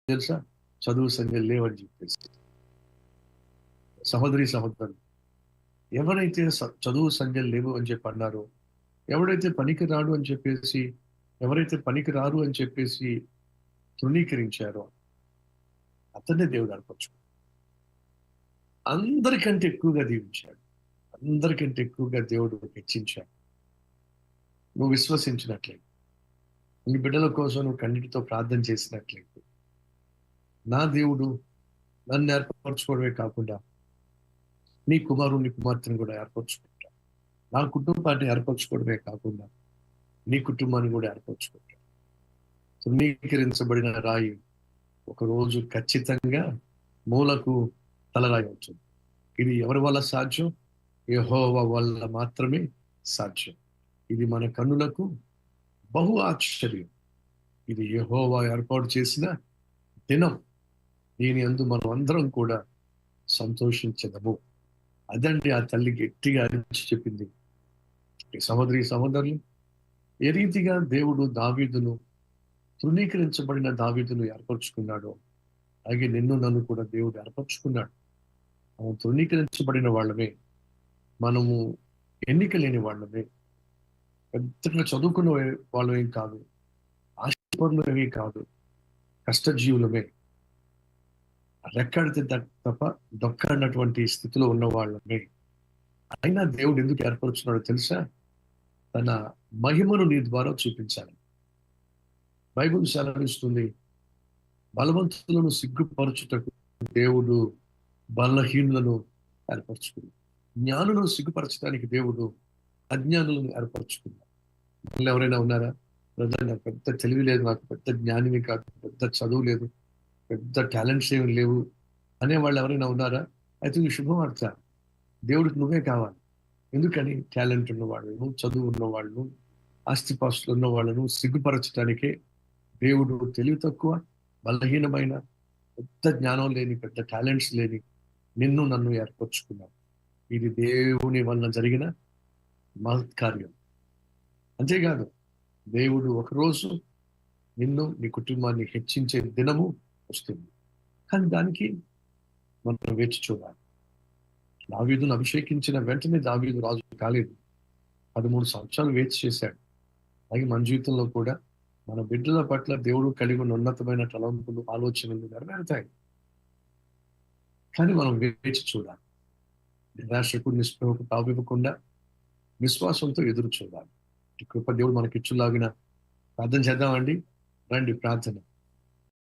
తెలుసా? చదువు సంధ్యలు లేవని చెప్పేసి. సహోదరి సహోదరులు, ఎవరైతే చదువు సంధ్యలు లేవు అని చెప్పి అన్నారో, ఎవడైతే పనికి రాడు అని చెప్పేసి, ఎవరైతే పనికి రారు అని చెప్పేసి తృణీకరించారో అతన్నే దేవుడు ఏర్పరచుకున్నాడు. అందరికంటే ఎక్కువగా దీవించాడు. అందరికంటే ఎక్కువగా దేవుడు హెచ్చించాడు. నువ్వు విశ్వసించినట్లయితే, నీ బిడ్డల కోసం నువ్వు కన్నీటితో ప్రార్థన చేసినట్లయితే, నా దేవుడు నన్ను ఏర్పరచుకోవడమే కాకుండా నీ కుమారుని కుమార్తెను కూడా ఏర్పరచుకుంటాడు. నా కుటుంబాన్ని ఏర్పరచుకోవడమే కాకుండా నీ కుటుంబాన్ని కూడా ఏర్పరచుకుంటాడు. తృణీకరించబడిన రాయి ఒకరోజు ఖచ్చితంగా మూలకు తలరాయి అవుతుంది. ఇది ఎవరి వల్ల సాధ్యం? యెహోవా వల్ల మాత్రమే సాధ్యం. ఇది మన కన్నులకు బహు ఆశ్చర్యం. ఇది యెహోవా ఏర్పాటు చేసిన దినం. దీని యందు మనం అందరం కూడా సంతోషించదము. అదండి ఆ తల్లి గట్టిగా అరిచి చెప్పింది. ఈ సహోదరి సహోదరులు, ఏ రీతిగా దేవుడు దావీదును, తృణీకరించబడిన దావీదును ఏర్పరచుకున్నాడో, అలాగే నిన్ను నన్ను కూడా దేవుడు ఏర్పరచుకున్నాడు. మనం తృణీకరించబడిన వాళ్ళమే, మనము ఎన్నిక లేని వాళ్ళమే, పెద్దగా చదువుకున్న వాళ్ళమేం కాదు, ఆశపరులమేమీ కాదు, కష్టజీవులమే, రెక్కాడితే తప్ప దొక్కడినటువంటి స్థితిలో ఉన్న వాళ్ళమే. అయినా దేవుడు ఎందుకు ఏర్పరుచున్నాడో తెలుసా? తన మహిమను నీ ద్వారా చూపించాలి. బైబిల్ సెలవిస్తుంది, బలవంతులను సిగ్గుపరచుటకు దేవుడు బలహీనులను ఏర్పరచుకున్నాడు. జ్ఞానులను సిగ్గుపరచడానికి దేవుడు అజ్ఞానులను ఏర్పరచుకున్నాడు. మళ్ళీ ఎవరైనా ఉన్నారా? బ్రదర్, నాకు పెద్ద తెలివి లేదు, నాకు పెద్ద జ్ఞానిని కాదు, పెద్ద చదువు లేదు, పెద్ద టాలెంట్స్ ఏమి లేవు అనేవాళ్ళు ఎవరైనా ఉన్నారా? అయితే ఈ శుభవార్త, దేవుడికి నువ్వే కావాలి. ఎందుకని? టాలెంట్ ఉన్న వాళ్ళను, చదువు ఉన్న వాళ్ళను, ఆస్తిపాస్తులు ఉన్న వాళ్ళను సిగ్గుపరచడానికే దేవుడు తెలివి తక్కువ, బలహీనమైన, పెద్ద జ్ఞానం లేని, పెద్ద టాలెంట్స్ లేని నిన్ను నన్ను ఏర్పరచుకున్నాడు. ఇది దేవుని వలన జరిగిన మహత్కార్యం. అంతేకాదు, దేవుడు ఒకరోజు నిన్ను నీ కుటుంబాన్ని హెచ్చించే దినము వస్తుంది. కానీ దానికి మనం వేచి చూడాలి. దావీదును అభిషేకించిన వెంటనే దావీదు రాజు కాలేదు. 13 సంవత్సరాలు వేచి చేశాడు. అలాగే మన జీవితంలో కూడా మన బిడ్డల పట్ల దేవుడు కలిగి ఉన్న ఉన్నతమైన తలంపులు, ఆలోచనలు నెరవేరుతాయి. కానీ మనం వేచి చూడాలి. నిరాశకు, నిస్పృహకు తావివ్వకుండా విశ్వాసంతో ఎదురు చూడాలి. ఈ కృప దేవుడు మనకిచ్చులాగిన ప్రార్థన చేద్దామండి. రండి ప్రార్థన.